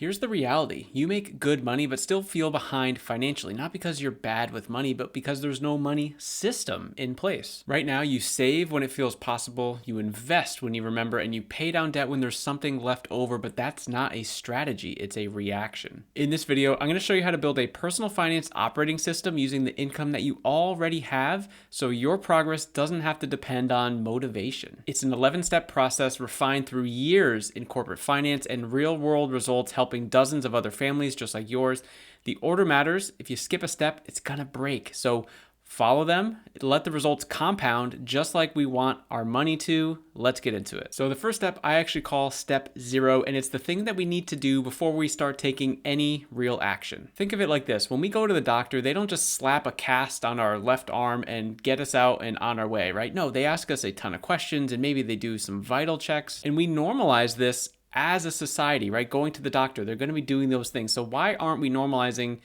Here's the reality. You make good money, but still feel behind financially, not because you're bad with money, but because there's no money system in place. Right now, you save when it feels possible, you invest when you remember, and you pay down debt when there's something left over, but that's not a strategy, it's a reaction. In this video, I'm gonna show you how to build a personal finance operating system using the income that you already have, so your progress doesn't have to depend on motivation. It's an 11-step process refined through years in corporate finance and real-world results helping dozens of other families just like yours. The order matters. If you skip a step, it's gonna break. So follow them, let the results compound just like we want our money to. Let's get into it. So the first step I actually call step 0, and it's the thing that we need to do before we start taking any real action. Think of it like this. When we go to the doctor, they don't just slap a cast on our left arm and get us out and on our way, right? No, they ask us a ton of questions and maybe they do some vital checks, and we normalize this as a society, right? Going to the doctor, they're going to be doing those things. So why aren't we normalizing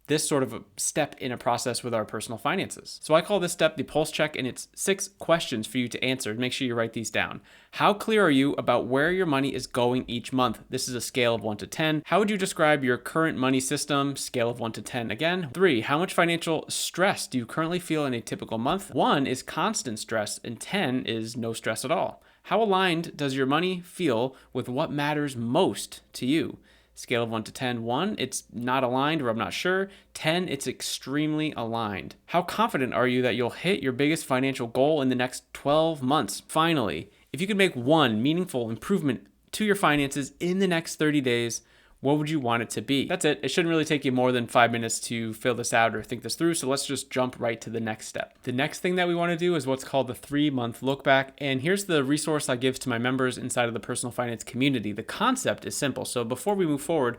this sort of a step in a process with our personal finances? So I call this step the pulse check, and it's 6 questions for you to answer. Make sure you write these down. How clear are you about where your money is going each month? This is a scale of 1 to 10. How would you describe your current money system? Scale of 1 to 10 again. 3, how much financial stress do you currently feel in a typical month? 1 is constant stress, and 10 is no stress at all. How aligned does your money feel with what matters most to you? Scale of 1 to 10, 1, it's not aligned or I'm not sure. 10, it's extremely aligned. How confident are you that you'll hit your biggest financial goal in the next 12 months? Finally, if you could make one meaningful improvement to your finances in the next 30 days, what would you want it to be? That's it. It shouldn't really take you more than 5 minutes to fill this out or think this through. So let's just jump right to the next step. The next thing that we want to do is what's called the 3-month look back. And here's the resource I give to my members inside of the personal finance community. The concept is simple. So before we move forward,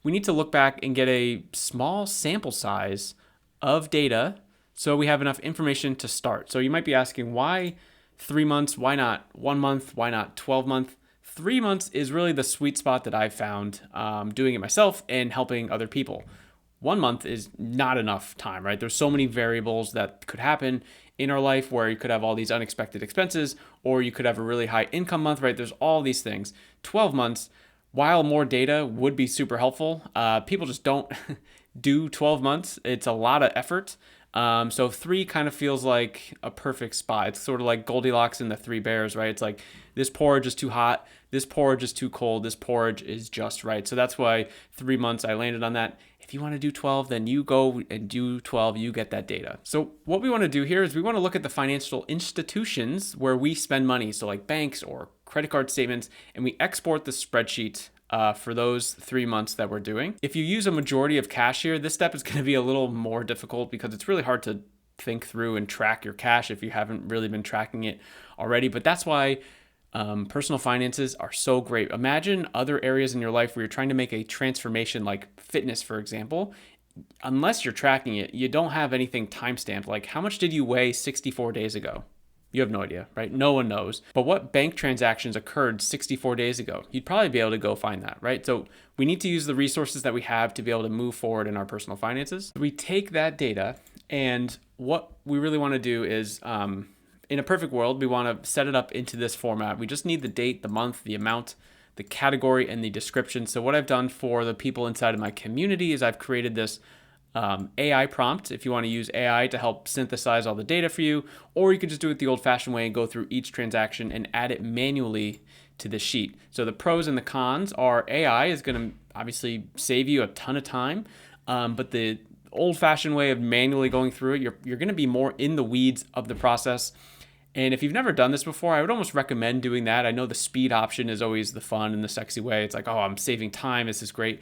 we need to look back and get a small sample size of data so we have enough information to start. So you might be asking, why 3 months? Why not 1 month? Why not 12 months? 3 months is really the sweet spot that I've found doing it myself and helping other people. 1 month is not enough time, right? There's so many variables that could happen in our life where you could have all these unexpected expenses, or you could have a really high income month, right? There's all these things. 12 months, while more data would be super helpful, people just don't do 12 months. It's a lot of effort. So 3 kind of feels like a perfect spot. It's sort of like Goldilocks and the 3 bears, right? It's like this porridge is too hot, this porridge is too cold, this porridge is just right. So that's why 3 months I landed on that. If you want to do 12, then you go and do 12, you get that data. So what we want to do here is we want to look at the financial institutions where we spend money. So like banks or credit card statements, and we export the spreadsheet for those 3 months that we're doing. If you use a majority of cash here, this step is going to be a little more difficult because it's really hard to think through and track your cash if you haven't really been tracking it already. But that's why personal finances are so great. Imagine other areas in your life where you're trying to make a transformation, like fitness, for example. Unless you're tracking it, you don't have anything timestamped. Like, how much did you weigh 64 days ago? You have no idea, right? No one knows. But what bank transactions occurred 64 days ago? You'd probably be able to go find that, right? So we need to use the resources that we have to be able to move forward in our personal finances. We take that data, and what we really want to do is, in a perfect world, we want to set it up into this format. We just need the date, the month, the amount, the category, and the description. So what I've done for the people inside of my community is I've created this AI prompt if you want to use AI to help synthesize all the data for you, or you could just do it the old-fashioned way and go through each transaction and add it manually to the sheet. So the pros and the cons are AI is going to obviously save you a ton of time, but the old-fashioned way of manually going through it, you're going to be more in the weeds of the process. And if you've never done this before, I would almost recommend doing that. I know the speed option is always the fun and the sexy way. It's like, oh, I'm saving time. This is great.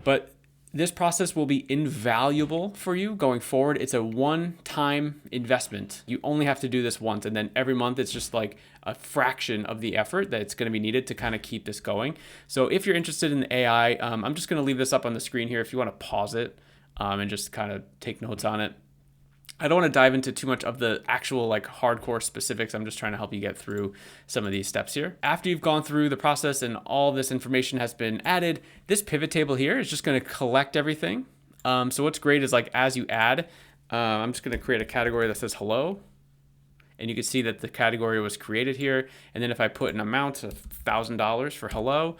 But this process will be invaluable for you going forward. It's a one-time investment. You only have to do this once, and then every month it's just like a fraction of the effort that's going to be needed to kind of keep this going. So if you're interested in the AI, I'm just going to leave this up on the screen here if you want to pause it and just kind of take notes on it. I don't want to dive into too much of the actual like hardcore specifics. I'm just trying to help you get through some of these steps here. After you've gone through the process and all this information has been added, this pivot table here is just going to collect everything. So what's great is like as you add, I'm just going to create a category that says hello. And you can see that the category was created here. And then if I put an amount of $1,000 for hello,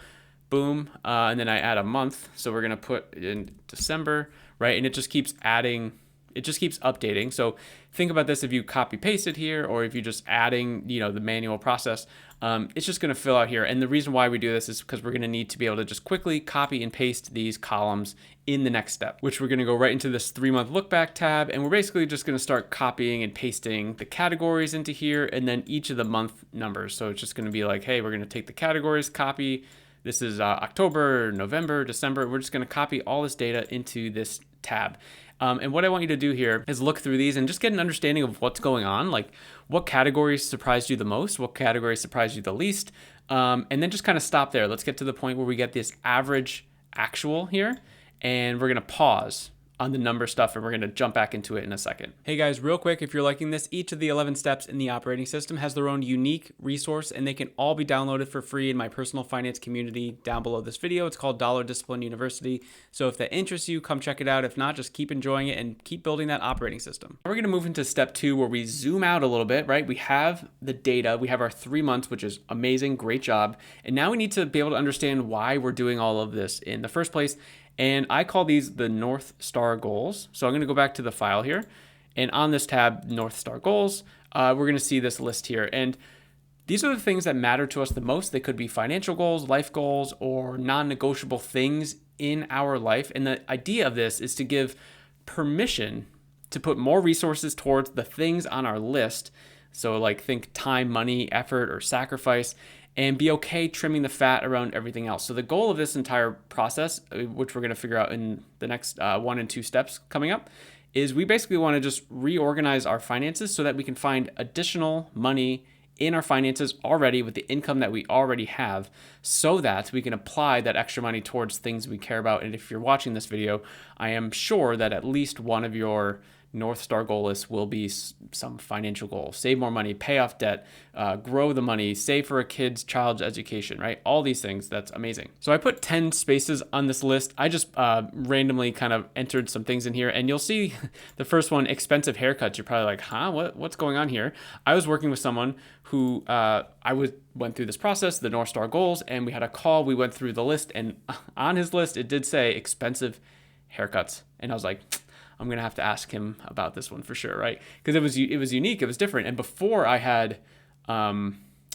boom, and then I add a month. So we're gonna put in December, right? And it just keeps adding, it just keeps updating. So think about this: if you copy paste it here, or if you're just adding, the manual process, it's just gonna fill out here. And the reason why we do this is because we're gonna need to be able to just quickly copy and paste these columns in the next step, which we're gonna go right into this 3-month look back tab. And we're basically just gonna start copying and pasting the categories into here, and then each of the month numbers. So it's just gonna be like, hey, we're gonna take the categories, copy, this is October, November, December. We're just gonna copy all this data into this tab. And what I want you to do here is look through these and just get an understanding of what's going on, like what categories surprised you the most, what categories surprised you the least, and then just kind of stop there. Let's get to the point where we get this average actual here, and we're gonna pause on the number stuff, and we're gonna jump back into it in a second. Hey guys, real quick, if you're liking this, each of the 11 steps in the operating system has their own unique resource, and they can all be downloaded for free in my personal finance community down below this video. It's called Dollar Discipline University. So if that interests you, come check it out. If not, just keep enjoying it and keep building that operating system. We're gonna move into step 2, where we zoom out a little bit, right? We have the data, we have our 3 months, which is amazing, great job. And now we need to be able to understand why we're doing all of this in the first place. And I call these the North Star goals. So I'm going to go back to the file here, and on this tab, North Star goals, we're going to see this list here. And these are the things that matter to us the most. They could be financial goals, life goals, or non-negotiable things in our life. And the idea of this is to give permission to put more resources towards the things on our list. So like think time, money, effort, or sacrifice, and be okay trimming the fat around everything else. So the goal of this entire process, which we're gonna figure out in the next 1 and 2 steps coming up, is we basically wanna just reorganize our finances so that we can find additional money in our finances already with the income that we already have, so that we can apply that extra money towards things we care about. And if you're watching this video, I am sure that at least one of your North Star goal list will be some financial goal: save more money, pay off debt, grow the money, save for a kid's child's education, right? All these things, that's amazing. So I put 10 spaces on this list. I just randomly kind of entered some things in here, and you'll see the first one, expensive haircuts. You're probably like, huh, what's going on here? I was working with someone who went through this process, the North Star goals, and we had a call. We went through the list, and on his list, it did say expensive haircuts. And I was like, I'm gonna have to ask him about this one for sure, right? Because it was unique, it was different. And before I had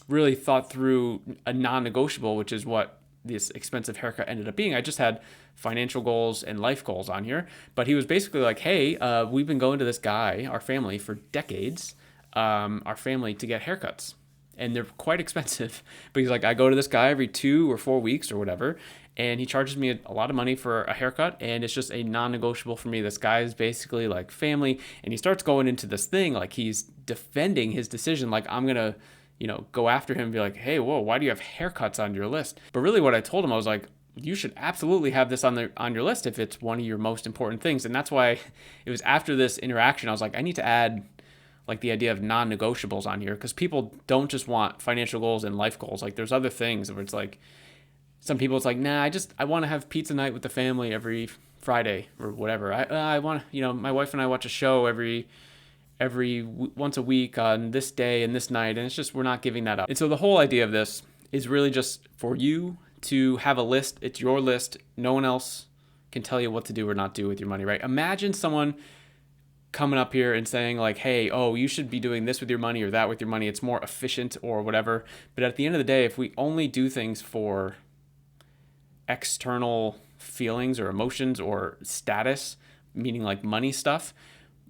really thought through a non-negotiable, which is what this expensive haircut ended up being, I just had financial goals and life goals on here. But he was basically like, hey, we've been going to this guy, our family, for decades, our family, to get haircuts. And they're quite expensive. But he's like, I go to this guy every 2 or 4 weeks or whatever, and he charges me a lot of money for a haircut, and it's just a non-negotiable for me. This guy is basically like family, and he starts going into this thing like he's defending his decision, like I'm gonna, go after him and be like, hey, whoa, why do you have haircuts on your list? But really what I told him, I was like, you should absolutely have this on your list if it's one of your most important things. And that's why it was after this interaction, I was like, I need to add like the idea of non-negotiables on here, because people don't just want financial goals and life goals. Like there's other things where it's like, some people it's like, nah, I want to have pizza night with the family every Friday or whatever. I want, my wife and I watch a show once a week on this day and this night, and it's just, we're not giving that up. And so the whole idea of this is really just for you to have a list. It's your list. No one else can tell you what to do or not do with your money, right? Imagine someone coming up here and saying like, hey, oh, you should be doing this with your money or that with your money. It's more efficient or whatever. But at the end of the day, if we only do things for external feelings or emotions or status, meaning like money stuff,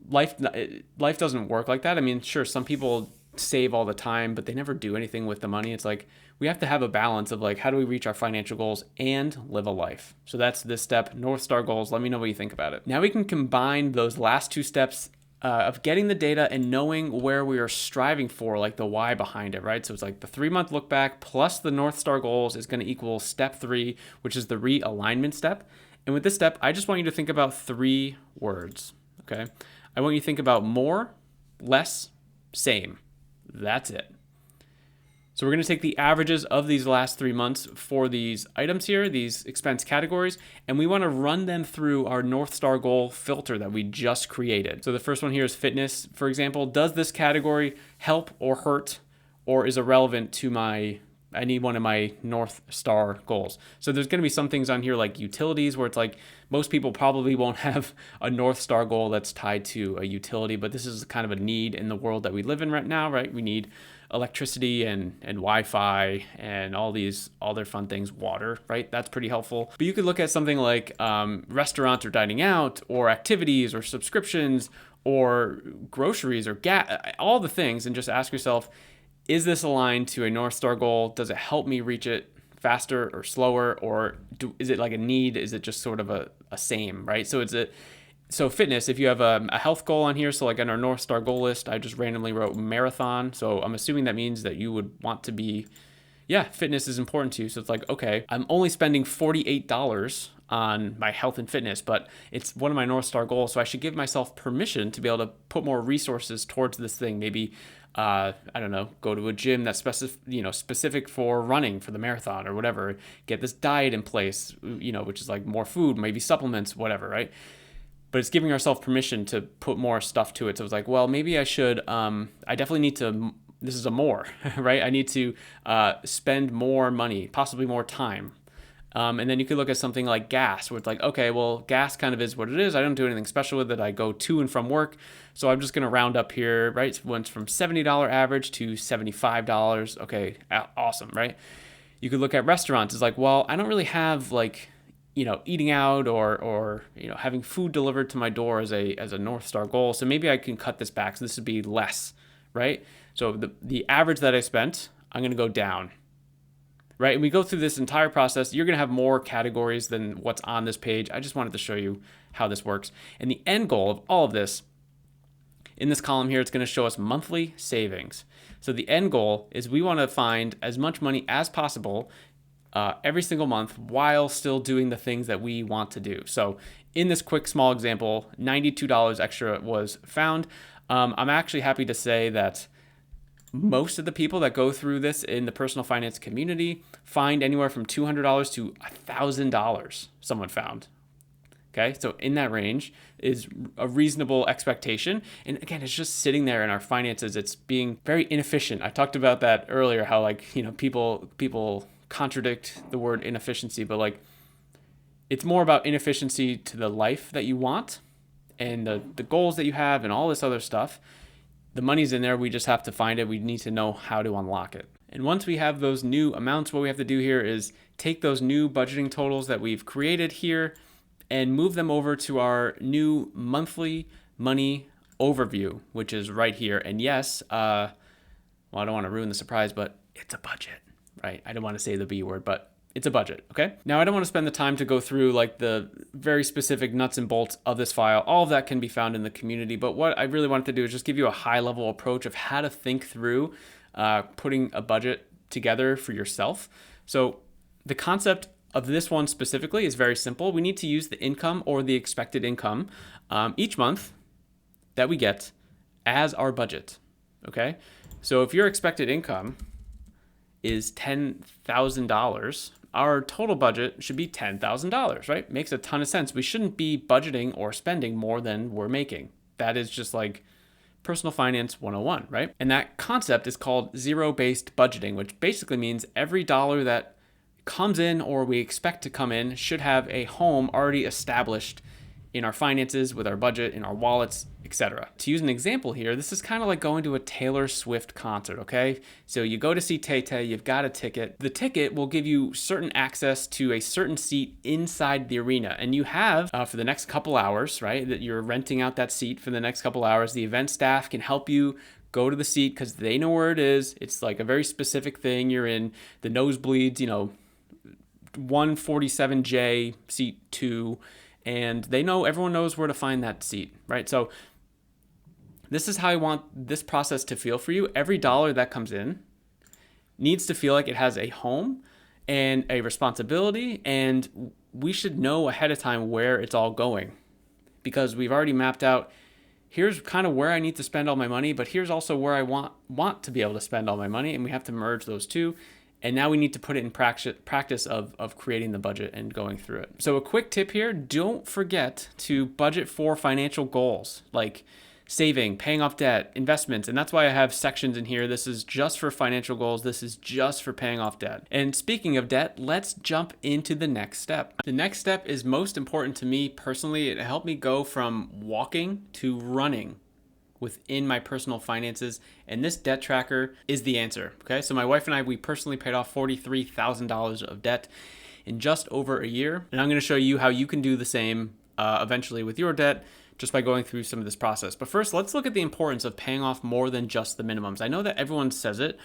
life doesn't work like that. I mean, sure, some people save all the time, but they never do anything with the money. It's like we have to have a balance of like, how do we reach our financial goals and live a life? So that's this step, North Star goals. Let me know what you think about it. Now we can combine those last 2 steps of getting the data and knowing where we are striving for, like the why behind it, right? So it's like the 3-month look back plus the North Star goals is going to equal step 3, which is the realignment step. And with this step, I just want you to think about 3 words, okay? I want you to think about more, less, same. That's it. So we're going to take the averages of these last 3 months for these items here, these expense categories, and we want to run them through our North Star goal filter that we just created. So the first one here is fitness, for example. Does this category help or hurt or is irrelevant to my I need one of my North Star goals. So there's going to be some things on here like utilities where it's like most people probably won't have a North Star goal that's tied to a utility, but this is kind of a need in the world that we live in right now, right? We need electricity and Wi-Fi and all these other fun things, water, right? That's pretty helpful. But you could look at something like restaurants or dining out or activities or subscriptions or groceries or gas, all the things, and just ask yourself, is this aligned to a North Star goal? Does it help me reach it faster or slower? Or is it like a need? Is it just sort of a same, right? So fitness, if you have a health goal on here, so like on our North Star goal list, I just randomly wrote marathon. So I'm assuming that means that you would want to be, yeah, fitness is important to you. So it's like, okay, I'm only spending $48 on my health and fitness, but it's one of my North Star goals. So I should give myself permission to be able to put more resources towards this thing. Maybe, I don't know, go to a gym that's specific for running for the marathon or whatever, get this diet in place, which is like more food, maybe supplements, whatever, right? But it's giving ourselves permission to put more stuff to it. So it's like, well, maybe I should, I definitely need to, this is a more, right? I need to spend more money, possibly more time. And then you could look at something like gas, where it's like, okay, well, gas kind of is what it is. I don't do anything special with it. I go to and from work. So I'm just going to round up here, right? It went from $70 average to $75. Okay, awesome, right? You could look at restaurants. It's like, well, I don't really have like, eating out or having food delivered to my door as a North Star goal. So maybe I can cut this back. So this would be less, right? So the average that I spent, I'm going to go down. Right? And we go through this entire process. You're going to have more categories than what's on this page. I just wanted to show you how this works. And the end goal of all of this, in this column here, it's going to show us monthly savings. So the end goal is we want to find as much money as possible every single month while still doing the things that we want to do. So in this quick, small example, $92 extra was found. I'm actually happy to say that most of the people that go through this in the personal finance community find anywhere from $200 to $1,000 someone found. Okay, so in that range is a reasonable expectation. And again, it's just sitting there in our finances. It's being very inefficient. I talked about that earlier, how people contradict the word inefficiency, but like it's more about inefficiency to the life that you want and the goals that you have and all this other stuff. The money's in there. We just have to find it. We need to know how to unlock it. And once we have those new amounts, what we have to do here is take those new budgeting totals that we've created here and move them over to our new monthly money overview, which is right here. And yes, I don't want to ruin the surprise, but it's a budget, right? I don't want to say the B word, but it's a budget, okay? Now, I don't want to spend the time to go through like the very specific nuts and bolts of this file. All of that can be found in the community, but what I really wanted to do is just give you a high-level approach of how to think through putting a budget together for yourself. So the concept of this one specifically is very simple. We need to use the income or the expected income each month that we get as our budget, okay? So if your expected income is $10,000, our total budget should be $10,000, right? Makes a ton of sense. We shouldn't be budgeting or spending more than we're making. That is just like personal finance 101, right? And that concept is called zero-based budgeting, which basically means every dollar that comes in or we expect to come in should have a home already established in our finances, with our budget, in our wallets, etc. To use an example here, this is kind of like going to a Taylor Swift concert, okay? So you go to see Tay-Tay, you've got a ticket. The ticket will give you certain access to a certain seat inside the arena. And you have, for the next couple hours, right, that you're renting out that seat for the next couple hours. The event staff can help you go to the seat because they know where it is. It's like a very specific thing. You're in the nosebleeds, 147J, seat 2, and everyone knows where to find that seat, right? So this is how I want this process to feel for you. Every dollar that comes in needs to feel like it has a home and a responsibility, and we should know ahead of time where it's all going, because we've already mapped out, here's kind of where I need to spend all my money, but here's also where I want to be able to spend all my money, and we have to merge those two. And now we need to put it in practice of creating the budget and going through it. So a quick tip here, don't forget to budget for financial goals. Like saving, paying off debt, investments. And that's why I have sections in here. This is just for financial goals. This is just for paying off debt. And speaking of debt, let's jump into the next step. The next step is most important to me personally. It helped me go from walking to running within my personal finances, and this debt tracker is the answer. Okay, so my wife and I, we personally paid off $43,000 of debt in just over a year, and I'm going to show you how you can do the same eventually with your debt just by going through some of this process. But first, let's look at the importance of paying off more than just the minimums. I know that everyone says it,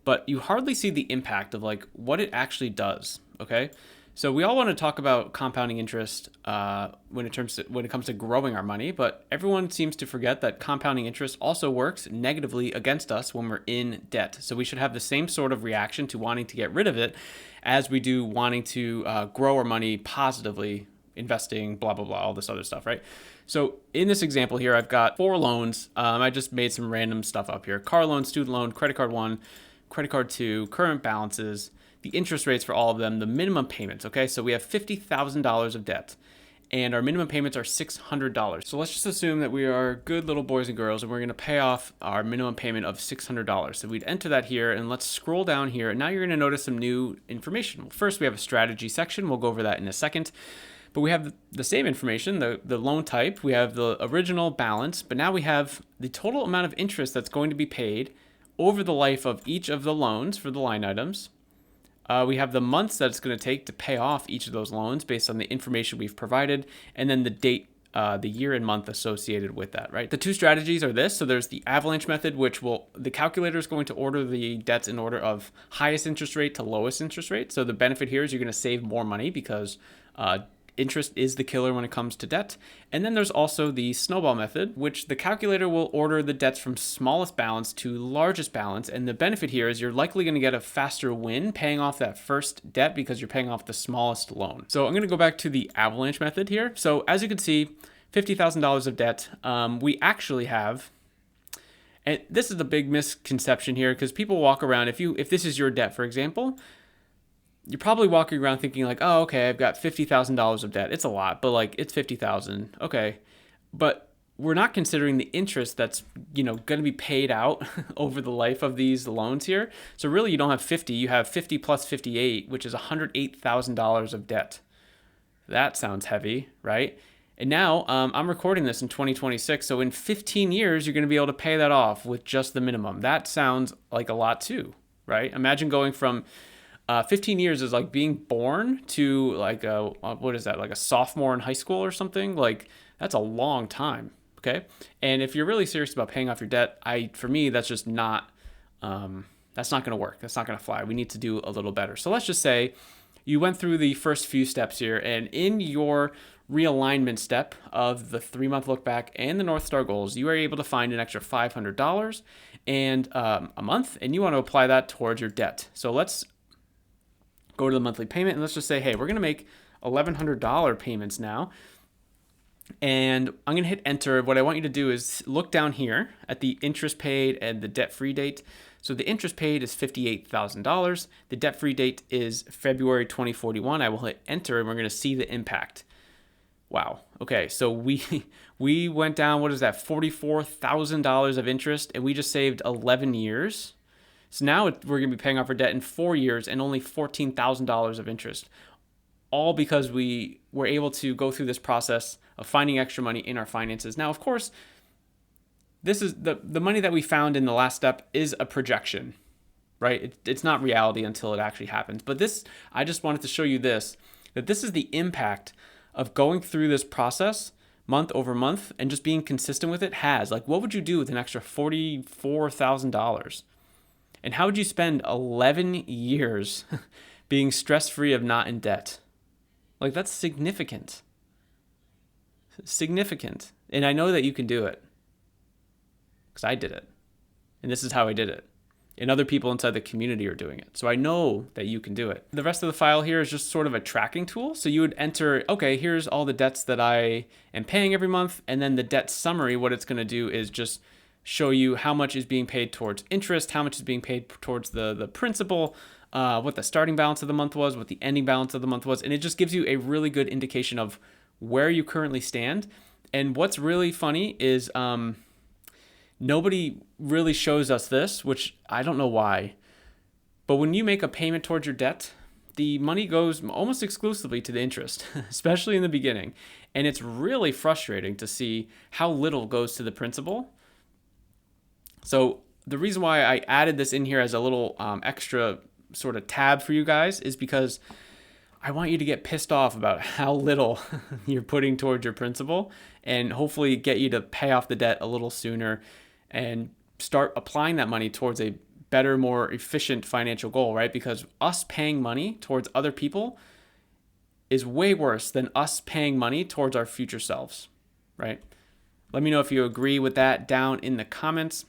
but you hardly see the impact of like what it actually does. Okay, so we all want to talk about compounding interest when it comes to growing our money, but everyone seems to forget that compounding interest also works negatively against us when we're in debt. So we should have the same sort of reaction to wanting to get rid of it as we do wanting to grow our money positively, investing, blah, blah, blah, all this other stuff, right? So in this example here, I've got 4 loans. I just made some random stuff up here. Car loan, student loan, credit card 1, credit card 2, current balances, the interest rates for all of them, the minimum payments. Okay, so we have $50,000 of debt and our minimum payments are $600. So let's just assume that we are good little boys and girls and we're going to pay off our minimum payment of $600. So we'd enter that here and let's scroll down here. And now you're going to notice some new information. Well, first, we have a strategy section. We'll go over that in a second. But we have the same information, the loan type. We have the original balance, but now we have the total amount of interest that's going to be paid over the life of each of the loans for the line items. We have the months that it's going to take to pay off each of those loans based on the information we've provided, and then the date, the year and month associated with that, right? The 2 strategies are this. So there's the avalanche method, which the calculator is going to order the debts in order of highest interest rate to lowest interest rate. So the benefit here is you're going to save more money because interest is the killer when it comes to debt. And then there's also the snowball method, which the calculator will order the debts from smallest balance to largest balance. And the benefit here is you're likely going to get a faster win paying off that first debt because you're paying off the smallest loan. So I'm going to go back to the avalanche method here. So as you can see, $50,000 of debt. We actually have, and this is the big misconception here because people walk around, if this is your debt, for example, you're probably walking around thinking like, oh, okay, I've got $50,000 of debt. It's a lot, but like it's 50,000. Okay. But we're not considering the interest that's, going to be paid out over the life of these loans here. So really you don't have 50, you have 50 plus 58, which is $108,000 of debt. That sounds heavy, right? And now I'm recording this in 2026. So in 15 years, you're going to be able to pay that off with just the minimum. That sounds like a lot too, right? Imagine going from 15 years is like being born to like what is that, like a sophomore in high school or something? Like that's a long time, okay? And if you're really serious about paying off your debt, for me, that's just not, that's not gonna work. That's not gonna fly. We need to do a little better. So let's just say you went through the first few steps here, and in your realignment step of the 3-month look back and the North Star goals, you are able to find an extra $500 and a month, and you want to apply that towards your debt. So let's go to the monthly payment and let's just say, hey, we're going to make $1,100 payments now. And I'm going to hit enter. What I want you to do is look down here at the interest paid and the debt-free date. So the interest paid is $58,000. The debt-free date is February 2041. I will hit enter and we're going to see the impact. Wow. Okay. So we went down, what is that? $44,000 of interest, and we just saved 11 years. So now we're going to be paying off our debt in 4 years and only $14,000 of interest, all because we were able to go through this process of finding extra money in our finances. Now, of course, this is the money that we found in the last step is a projection, right? It's not reality until it actually happens. But I just wanted to show you that this is the impact of going through this process month over month and just being consistent with it has. Like, what would you do with an extra $44,000? And how would you spend 11 years being stress-free of not in debt? Like, that's significant. Significant. And I know that you can do it because I did it. And this is how I did it. And other people inside the community are doing it. So I know that you can do it. The rest of the file here is just sort of a tracking tool. So you would enter, okay, here's all the debts that I am paying every month. And then the debt summary, what it's going to do is just show you how much is being paid towards interest, how much is being paid towards the principal, what the starting balance of the month was, what the ending balance of the month was. And it just gives you a really good indication of where you currently stand. And what's really funny is Nobody really shows us this, which I don't know why. But when you make a payment towards your debt, the money goes almost exclusively to the interest, especially in the beginning. And it's really frustrating to see how little goes to the principal. So the reason why I added this in here as a little extra sort of tab for you guys is because I want you to get pissed off about how little you're putting towards your principal, and hopefully get you to pay off the debt a little sooner and start applying that money towards a better, more efficient financial goal, right? Because us paying money towards other people is way worse than us paying money towards our future selves, right? Let me know if you agree with that down in the comments.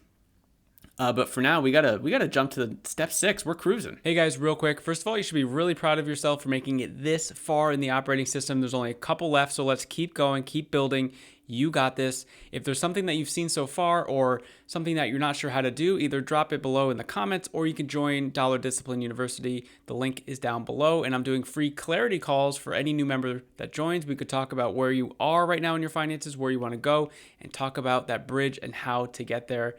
But for now, we gotta jump to step 6. We're cruising. Hey guys, real quick. First of all, you should be really proud of yourself for making it this far in the operating system. There's only a couple left, so let's keep going, keep building. You got this. If there's something that you've seen so far or something that you're not sure how to do, either drop it below in the comments or you can join Dollar Discipline University. The link is down below, and I'm doing free clarity calls for any new member that joins. We could talk about where you are right now in your finances, where you want to go, and talk about that bridge and how to get there.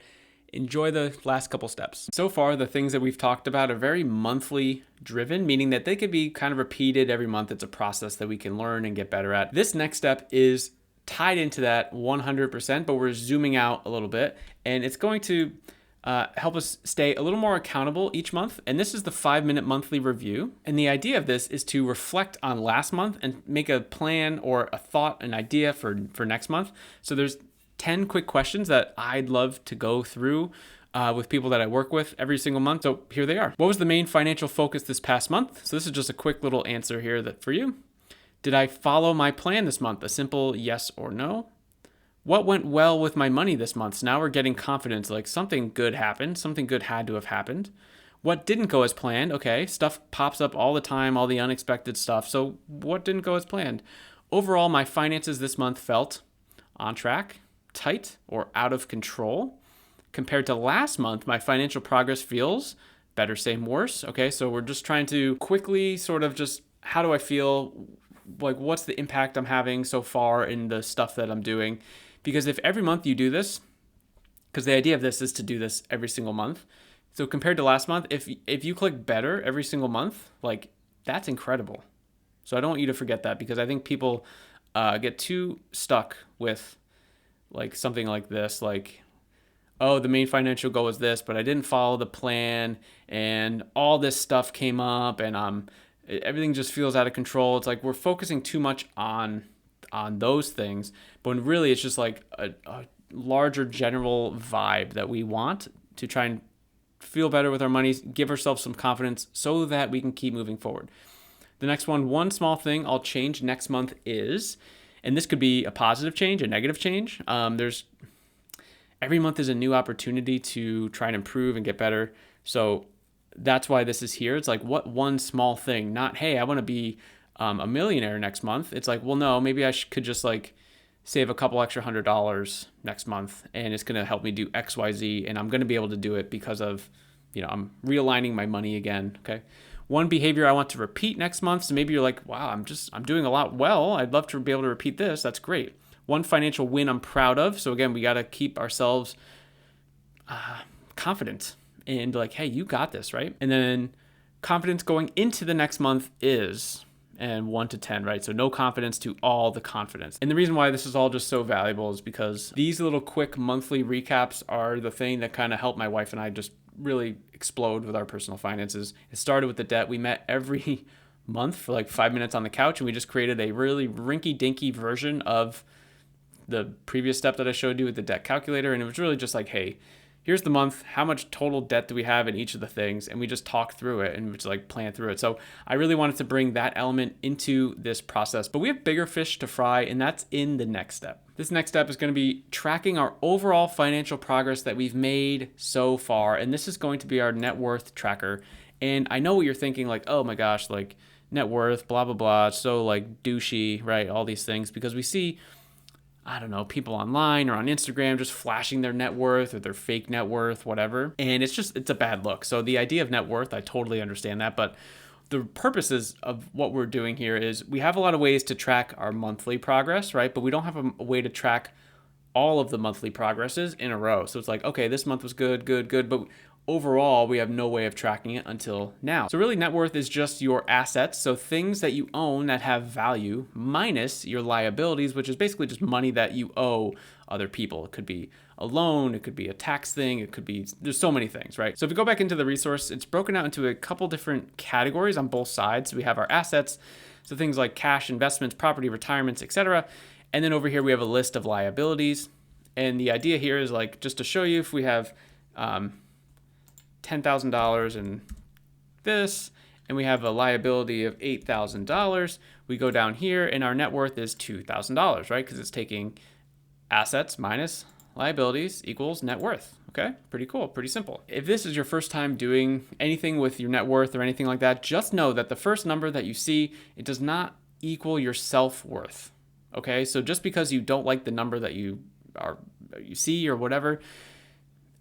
Enjoy the last couple steps. So far, the things that we've talked about are very monthly driven, meaning that they could be kind of repeated every month. It's a process that we can learn and get better at. This next step is tied into that 100%, but we're zooming out a little bit, and it's going to help us stay a little more accountable each month. And this is the 5-minute monthly review. And the idea of this is to reflect on last month and make a plan or a thought, an idea for next month. So there's 10 quick questions that I'd love to go through with people that I work with every single month. So here they are. What was the main financial focus this past month? So this is just a quick little answer here that for you. Did I follow my plan this month? A simple yes or no. What went well with my money this month? So now we're getting confidence, like something good happened, something good had to have happened. What didn't go as planned? Okay, stuff pops up all the time, all the unexpected stuff. So what didn't go as planned? Overall, my finances this month felt on track, tight, or out of control. Compared to last month, my financial progress feels better, same, worse. Okay, so we're just trying to quickly sort of just, how do I feel? Like, what's the impact I'm having so far in the stuff that I'm doing? Because if every month you do this, because the idea of this is to do this every single month. So compared to last month, if you click better every single month, like, that's incredible. So I don't want you to forget that, because I think people get too stuck with like something like this, like, oh, the main financial goal was this, but I didn't follow the plan and all this stuff came up and everything just feels out of control. It's like we're focusing too much on those things, but when really it's just like a larger general vibe that we want to try and feel better with our money, give ourselves some confidence so that we can keep moving forward. The next one small thing I'll change next month is, and this could be a positive change, a negative change. Every month is a new opportunity to try and improve and get better. So that's why this is here. It's like, what one small thing? Not, hey, I want to be a millionaire next month. It's like, well, no, maybe I could just like save a couple extra $100 next month, and it's going to help me do X, Y, Z, and I'm going to be able to do it because of, I'm realigning my money again. Okay. One behavior I want to repeat next month. So maybe you're like, wow, I'm doing a lot well. I'd love to be able to repeat this. That's great. One financial win I'm proud of. So again, we got to keep ourselves confident and like, hey, you got this, right? And then confidence going into the next month is, and 1 to 10, right? So no confidence to all the confidence. And the reason why this is all just so valuable is because these little quick monthly recaps are the thing that kind of helped my wife and I just really explode with our personal finances. It started with the debt. We met every month for like 5 minutes on the couch, and we just created a really rinky-dinky version of the previous step that I showed you with the debt calculator. And it was really just like, hey, here's the month, how much total debt do we have in each of the things? And we just talked through it and just like plan through it. So I really wanted to bring that element into this process, but we have bigger fish to fry, and that's in the next step. This next step is going to be tracking our overall financial progress that we've made so far. And this is going to be our net worth tracker. And I know what you're thinking, like, oh my gosh, like net worth, blah, blah, blah. It's so like douchey, right? All these things, because we see, I don't know, people online or on Instagram just flashing their net worth or their fake net worth, whatever. And it's a bad look. So the idea of net worth, I totally understand that. But the purposes of what we're doing here is we have a lot of ways to track our monthly progress, right? But we don't have a way to track all of the monthly progresses in a row. So it's like, okay, this month was good, good, good, but overall, we have no way of tracking it until now. So really, net worth is just your assets. So things that you own that have value minus your liabilities, which is basically just money that you owe other people. It could be a loan, it could be a tax thing, it could be, there's so many things, right? So if we go back into the resource, it's broken out into a couple different categories on both sides. We have our assets, so things like cash, investments, property, retirements, etc. And then over here, we have a list of liabilities. And the idea here is like, just to show you, if we have $10,000 in this, and we have a liability of $8,000, we go down here and our net worth is $2,000, right? Because it's taking assets minus liabilities equals net worth. Okay, pretty cool, pretty simple. If this is your first time doing anything with your net worth or anything like that, just know that the first number that you see, it does not equal your self-worth. Okay, so just because you don't like the number that you see or whatever,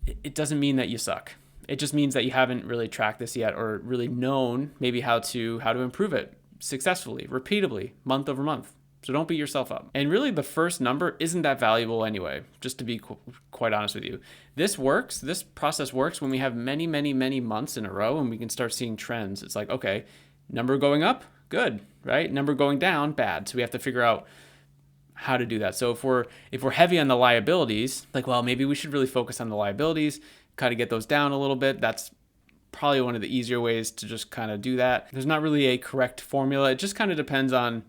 it doesn't mean that you suck. It just means that you haven't really tracked this yet or really known maybe how to improve it successfully, repeatably, month over month. So don't beat yourself up. And really the first number isn't that valuable anyway, just to be quite honest with you. This process works when we have many, many, many months in a row and we can start seeing trends. It's like, okay, number going up, good, right? Number going down, bad. So we have to figure out how to do that. So if we're heavy on the liabilities, like, well, maybe we should really focus on the liabilities, kind of get those down a little bit. That's probably one of the easier ways to just kind of do that. There's not really a correct formula. It just kind of depends on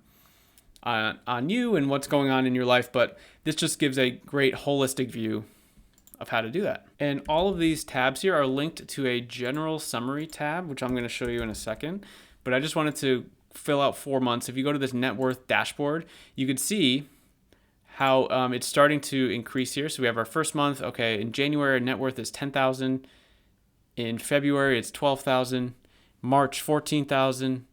you and what's going on in your life, but this just gives a great holistic view of how to do that. And all of these tabs here are linked to a general summary tab, which I'm going to show you in a second, but I just wanted to fill out 4 months. If you go to this net worth dashboard, you could see how it's starting to increase here. So we have our first month. Okay, in January, net worth is 10,000. In February, it's 12,000. March, 14,000.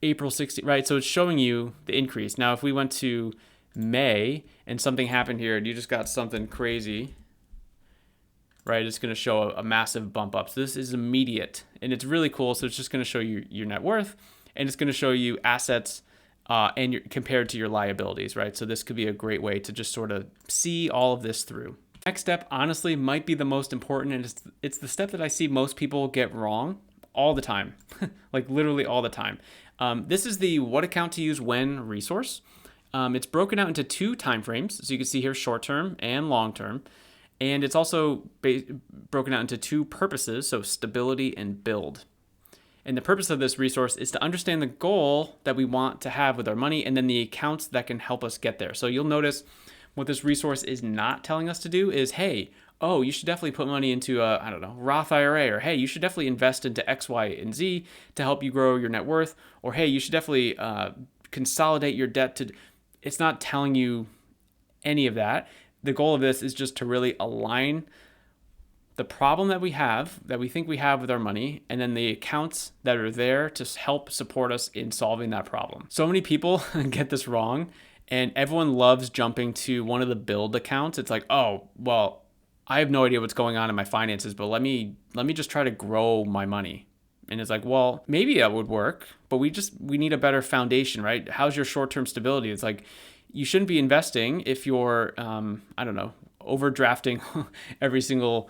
April, 16, right? So it's showing you the increase. Now, if we went to May and something happened here and you just got something crazy, right? It's going to show a massive bump up. So this is immediate and it's really cool. So it's just going to show you your net worth and it's going to show you assets and compared to your liabilities, right? So this could be a great way to just sort of see all of this through. Next step, honestly, might be the most important, and it's the step that I see most people get wrong all the time, like literally all the time. This is the what account to use when resource. It's broken out into 2 time frames, so you can see here short-term and long-term, and it's also broken out into 2 purposes, so stability and build. And the purpose of this resource is to understand the goal that we want to have with our money and then the accounts that can help us get there. So you'll notice what this resource is not telling us to do is, hey, oh, you should definitely put money into a, I don't know, Roth IRA, or hey, you should definitely invest into X, Y, and Z to help you grow your net worth, or hey, you should definitely consolidate your debt to, it's not telling you any of that. The goal of this is just to really align the problem that we have, that we think we have with our money, and then the accounts that are there to help support us in solving that problem. So many people get this wrong, and everyone loves jumping to one of the build accounts. It's like, oh, well, I have no idea what's going on in my finances, but let me just try to grow my money. And it's like, well, maybe that would work, but we need a better foundation, right? How's your short-term stability? It's like, you shouldn't be investing if you're, I don't know, overdrafting every single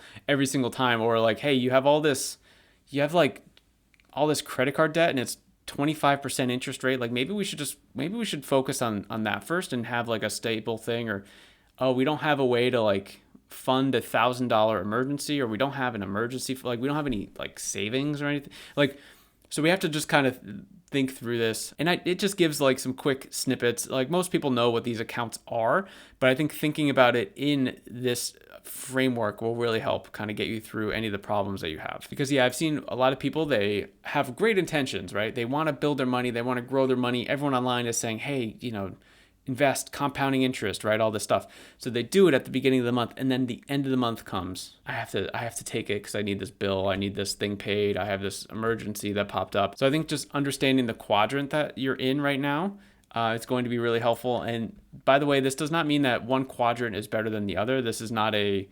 time, or like, hey, you have all this credit card debt and it's 25% interest rate. Like maybe we should focus on that first and have like a stable thing, or, oh, we don't have a way to like fund $1,000 emergency, or we don't have an emergency, like we don't have any like savings or anything. Like, so we have to just kind of think through this. And it just gives like some quick snippets. Like most people know what these accounts are, but I think thinking about it in this framework will really help kind of get you through any of the problems that you have. Because yeah, I've seen a lot of people, they have great intentions, right? They want to build their money. They want to grow their money. Everyone online is saying, hey, invest, compounding interest, right? All this stuff. So they do it at the beginning of the month, and then the end of the month comes. I have to take it because I need this bill. I need this thing paid. I have this emergency that popped up. So I think just understanding the quadrant that you're in right now, it's going to be really helpful. And by the way, this does not mean that one quadrant is better than the other. This is not a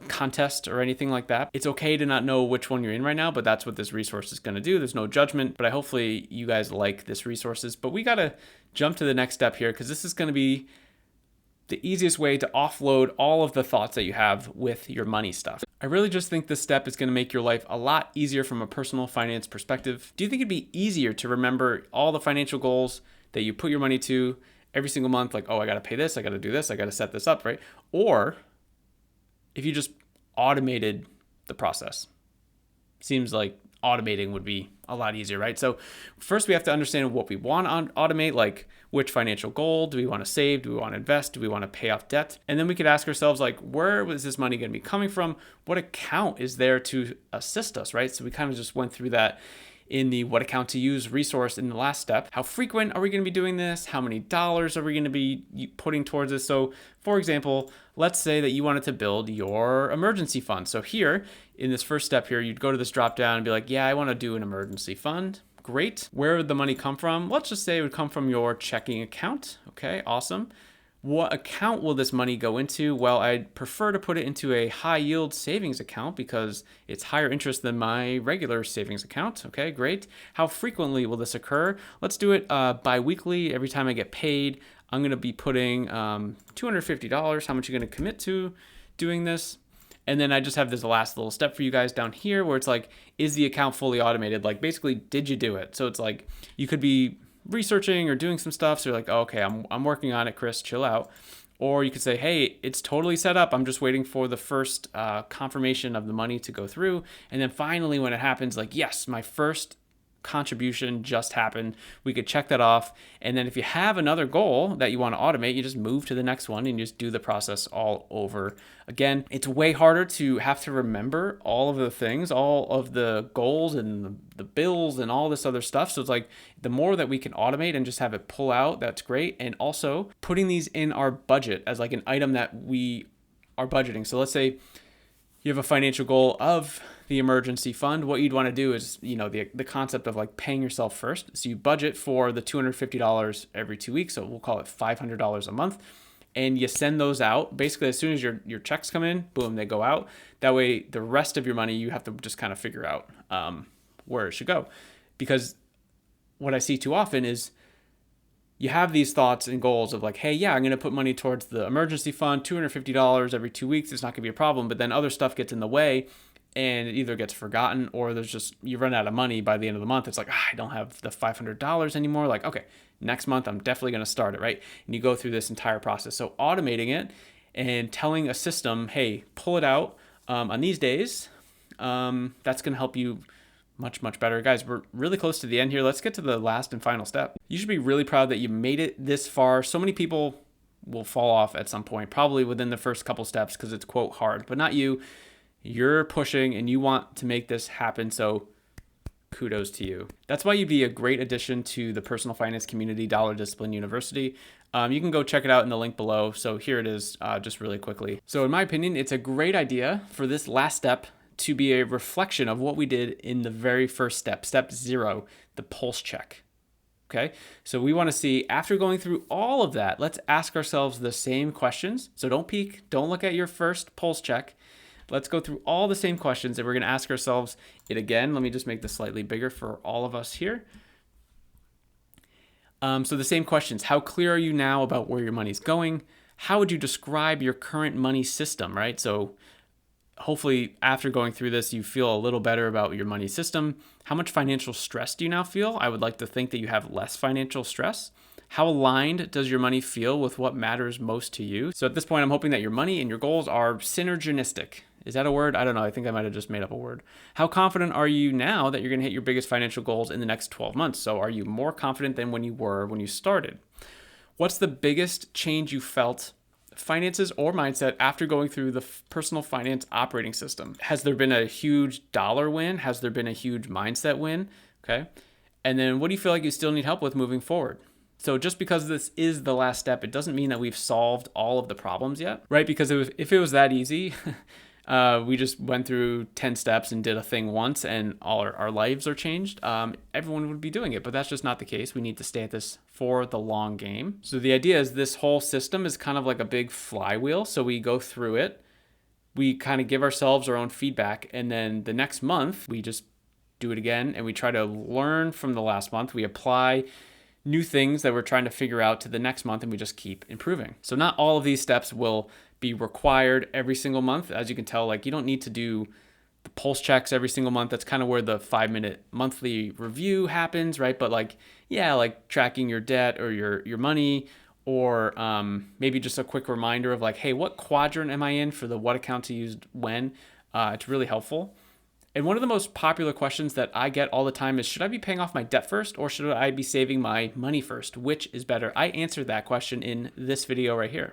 contest or anything like that. It's okay to not know which one you're in right now, but that's what this resource is going to do. There's no judgment, but hopefully you guys like this resources. But we got to jump to the next step here, because this is going to be the easiest way to offload all of the thoughts that you have with your money stuff. I really just think this step is going to make your life a lot easier from a personal finance perspective. Do you think it'd be easier to remember all the financial goals that you put your money to every single month? Like, oh, I got to pay this, I got to do this, I got to set this up, right? Or if you just automated the process? Seems like automating would be a lot easier, right? So first we have to understand what we want to automate, like which financial goal do we want to save? Do we want to invest? Do we want to pay off debt? And then we could ask ourselves, like, where was this money going to be coming from? What account is there to assist us, right? So we kind of just went through that in the what account to use resource in the last step. How frequent are we going to be doing this? How many dollars are we going to be putting towards this? So for example, let's say that you wanted to build your emergency fund. So here in this first step here, you'd go to this drop down and be like, yeah, I want to do an emergency fund. Great. Where would the money come from? Let's just say it would come from your checking account. Okay, awesome. What account will this money go into? Well, I'd prefer to put it into a high yield savings account because it's higher interest than my regular savings account. Okay, great. How frequently will this occur? Let's do it bi-weekly. Every time I get paid, I'm going to be putting $250. How much are you going to commit to doing this? And then I just have this last little step for you guys down here where it's like, is the account fully automated? Like basically, did you do it? So it's like, you could be researching or doing some stuff. So you're like, oh, okay, I'm working on it, Chris, chill out. Or you could say, hey, it's totally set up. I'm just waiting for the first confirmation of the money to go through. And then finally, when it happens, like, yes, my first contribution just happened. We could check that off. And then if you have another goal that you want to automate, you just move to the next one and you just do the process all over again. It's way harder to have to remember all of the things, all of the goals and the bills and all this other stuff. So it's like the more that we can automate and just have it pull out, that's great. And also putting these in our budget as like an item that we are budgeting. So let's say you have a financial goal of the emergency fund. What you'd want to do is, the concept of like paying yourself first. So you budget for the $250 every 2 weeks. So we'll call it $500 a month. And you send those out. Basically, as soon as your checks come in, boom, they go out. That way, the rest of your money, you have to just kind of figure out where it should go. Because what I see too often is you have these thoughts and goals of like, hey, yeah, I'm going to put money towards the emergency fund, $250 every 2 weeks. It's not going to be a problem. But then other stuff gets in the way and it either gets forgotten or you run out of money by the end of the month. It's like, I don't have the $500 anymore. Like, okay, next month, I'm definitely going to start it, right? And you go through this entire process. So automating it and telling a system, hey, pull it out on these days, that's going to help you much, much better. Guys, we're really close to the end here. Let's get to the last and final step. You should be really proud that you made it this far. So many people will fall off at some point, probably within the first couple steps because it's, quote, hard, but not you. You're pushing and you want to make this happen. So kudos to you. That's why you'd be a great addition to the personal finance community, Dollar Discipline University. You can go check it out in the link below. So here it is, just really quickly. So in my opinion, it's a great idea for this last step to be a reflection of what we did in the very first step, step 0, the pulse check. Okay, so we want to see, after going through all of that, let's ask ourselves the same questions. So don't peek, don't look at your first pulse check. Let's go through all the same questions and we're going to ask ourselves it again. Let me just make this slightly bigger for all of us here. So the same questions. How clear are you now about where your money's going? How would you describe your current money system, right? So hopefully after going through this, you feel a little better about your money system. How much financial stress do you now feel? I would like to think that you have less financial stress. How aligned does your money feel with what matters most to you? So at this point, I'm hoping that your money and your goals are synergistic. Is that a word? I don't know. I think I might have just made up a word. How confident are you now that you're going to hit your biggest financial goals in the next 12 months? So are you more confident than when you were when you started? What's the biggest change you felt, finances or mindset, after going through the personal finance operating system? Has there been a huge dollar win? Has there been a huge mindset win? Okay. And then what do you feel like you still need help with moving forward? So just because this is the last step, it doesn't mean that we've solved all of the problems yet, right? Because if it was that easy, we just went through 10 steps and did a thing once and all our lives are changed, everyone would be doing it. But that's just not the case. We need to stay at this for the long game. So the idea is this whole system is kind of like a big flywheel. So we go through it, we kind of give ourselves our own feedback, and then the next month we just do it again and we try to learn from the last month. We apply new things that we're trying to figure out to the next month, and we just keep improving. So not all of these steps will be required every single month. As you can tell, like, you don't need to do the pulse checks every single month. That's kind of where the 5-minute monthly review happens, right? But like, yeah, like tracking your debt or your money, or maybe just a quick reminder of like, hey, what quadrant am I in for the what account to use when? It's really helpful. And one of the most popular questions that I get all the time is, should I be paying off my debt first, or should I be saving my money first? Which is better? I answered that question in this video right here.